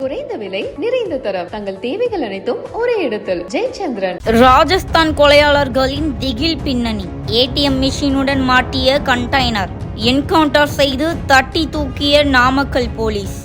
குறைந்த விலை நிறைந்த தரம் தங்கள் தேவைகள் அனைத்தும் ஒரே இடத்தில் ஜெயச்சந்திரன். ராஜஸ்தான் கொலையாளர்களின் திகில் பின்னணி. ஏடிஎம் மிஷினுடன் மாட்டிய கண்டெய்னர் என்கவுண்டர் செய்து தட்டி தூக்கிய நாமக்கல் போலீஸ்.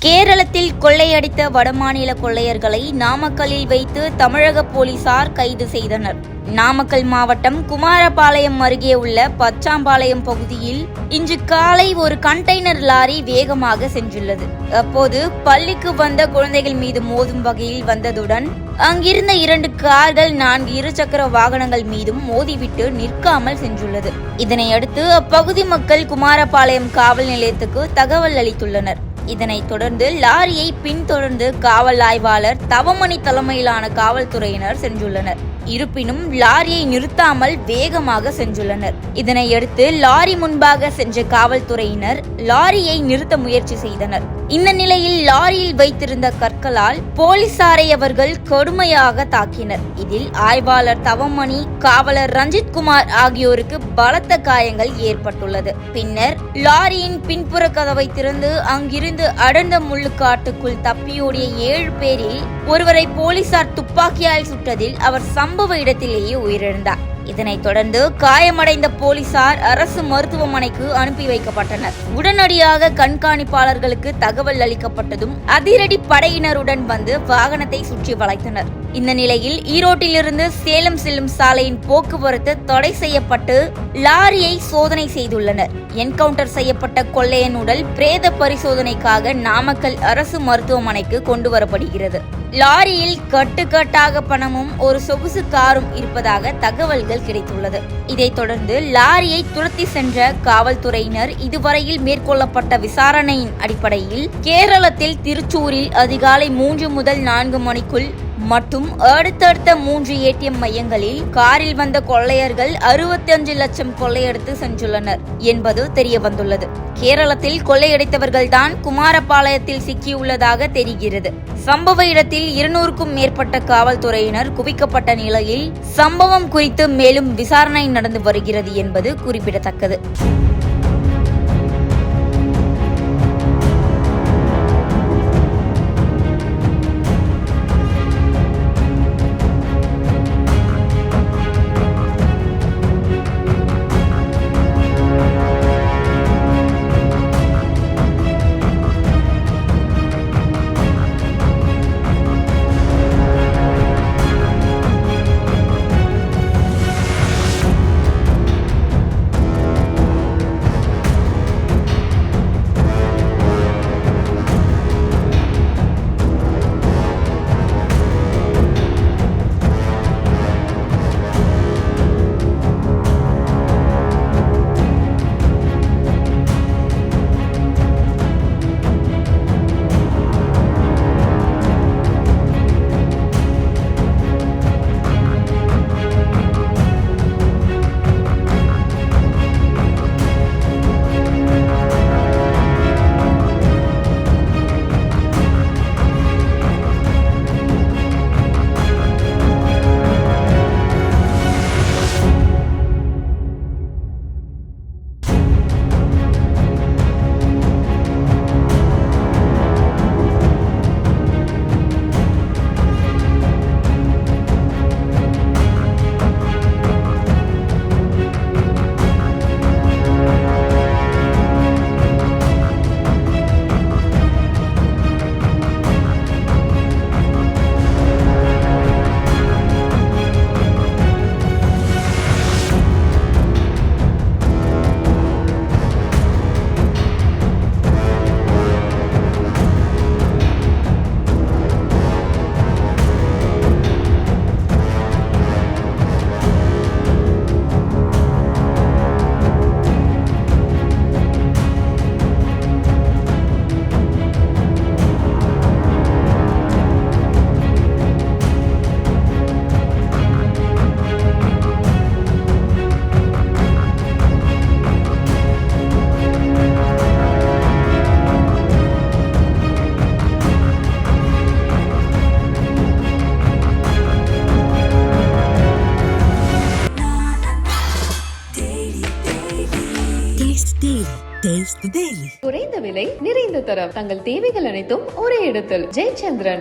கேரளத்தில் கொள்ளையடித்த வடமாநில கொள்ளையர்களை நாமக்கல்லில் வைத்து தமிழக போலீசார் கைது செய்தனர். நாமக்கல் மாவட்டம் குமாரபாளையம் அருகே உள்ள பச்சாம்பாளையம் பகுதியில் இன்று காலை ஒரு கண்டெய்னர் லாரி வேகமாக சென்றுள்ளது. அப்போது பள்ளிக்கு வந்த குழந்தைகள் மீது மோதும் வகையில் வந்ததுடன் அங்கிருந்த 2 கார்கள் 4 இருசக்கர வாகனங்கள் மீதும் மோதிவிட்டு நிற்காமல் சென்றுள்ளது. இதனையடுத்து அப்பகுதி மக்கள் குமாரபாளையம் காவல் நிலையத்துக்கு தகவல் அளித்துள்ளனர். இதனைத் தொடர்ந்து லாரியை பின்தொடர்ந்து காவல் ஆய்வாளர் தவமணி தலைமையிலான காவல்துறையினர் சென்றுள்ளனர். இருப்பினும் லாரியை நிறுத்தாமல் வேகமாக சென்றுள்ளனர். இதனையடுத்து லாரி முன்பாக சென்ற காவல்துறையினர் லாரியை நிறுத்த முயற்சி செய்தனர். இந்த நிலையில் லாரியில் வைத்திருந்த கற்களால் போலீசாரை அவர்கள் கடுமையாக தாக்கினர். இதில் ஆய்வாளர் தவமணி, காவலர் ரஞ்சித் குமார் ஆகியோருக்கு பலத்த காயங்கள் ஏற்பட்டுள்ளது. பின்னர் லாரியின் பின்புற கதவை திறந்து அங்கிருந்து அடர்ந்த முள்ளுக்காட்டுக்குள் தப்பியோடிய 7 பேரில் ஒருவரை போலீசார் துப்பாக்கியால் சுட்டதில் அவர் சம்பவ இடத்திலேயே உயிரிழந்தார். இதனைத் தொடர்ந்து காயமடைந்த போலீசார் அரசு மருத்துவமனைக்கு அனுப்பி வைக்கப்பட்டனர். உடனடியாக கண்காணிப்பாளர்களுக்கு தகவல் அளிக்கப்பட்டதும் அதிரடி படையினருடன் வந்து வாகனத்தை சுற்றி வளைத்தனர். இந்த நிலையில் ஈரோட்டிலிருந்து சேலம் செல்லும் சாலையின் போக்குவரத்து தடை செய்யப்பட்டு லாரியை சோதனை செய்துள்ளனர். என்கவுண்டர் செய்யப்பட்ட கொள்ளையன் உடல் பிரேத பரிசோதனைக்காக நாமக்கல் அரசு மருத்துவமனைக்கு கொண்டு வரப்படுகிறது. லாரியில் கட்டுக்கட்டாக பணமும் ஒரு சொகுசு காரும் இருப்பதாக தகவல்கள் கிடைத்துள்ளது. இதைத் தொடர்ந்து லாரியை துரத்தி சென்ற காவல்துறையினர் இதுவரையில் மேற்கொள்ளப்பட்ட விசாரணையின் அடிப்படையில் கேரளத்தில் திருச்சூரில் அதிகாலை 3 முதல் 4 மணிக்குள் மற்றும் அடுத்தடுத்த 3 ஏடிஎம் மையங்களில் காரில் வந்த கொள்ளையர்கள் 65 லட்சம் கொள்ளையடித்து சென்றுள்ளனர் என்பது தெரிய வந்துள்ளது. கேரளத்தில் கொள்ளையடித்தவர்கள்தான் குமாரபாளையத்தில் சிக்கியுள்ளதாக தெரிகிறது. சம்பவ இடத்தில் 200க்கும் மேற்பட்ட காவல்துறையினர் குவிக்கப்பட்ட நிலையில் சம்பவம் குறித்து மேலும் விசாரணை நடந்து வருகிறது என்பது குறிப்பிடத்தக்கது. Daily. Taste the Daily. குறைந்த விலை நிறைந்த தரம் தங்கள் தேவைகள் அனைத்தும் ஒரே இடத்தில் ஜெயச்சந்திரன்.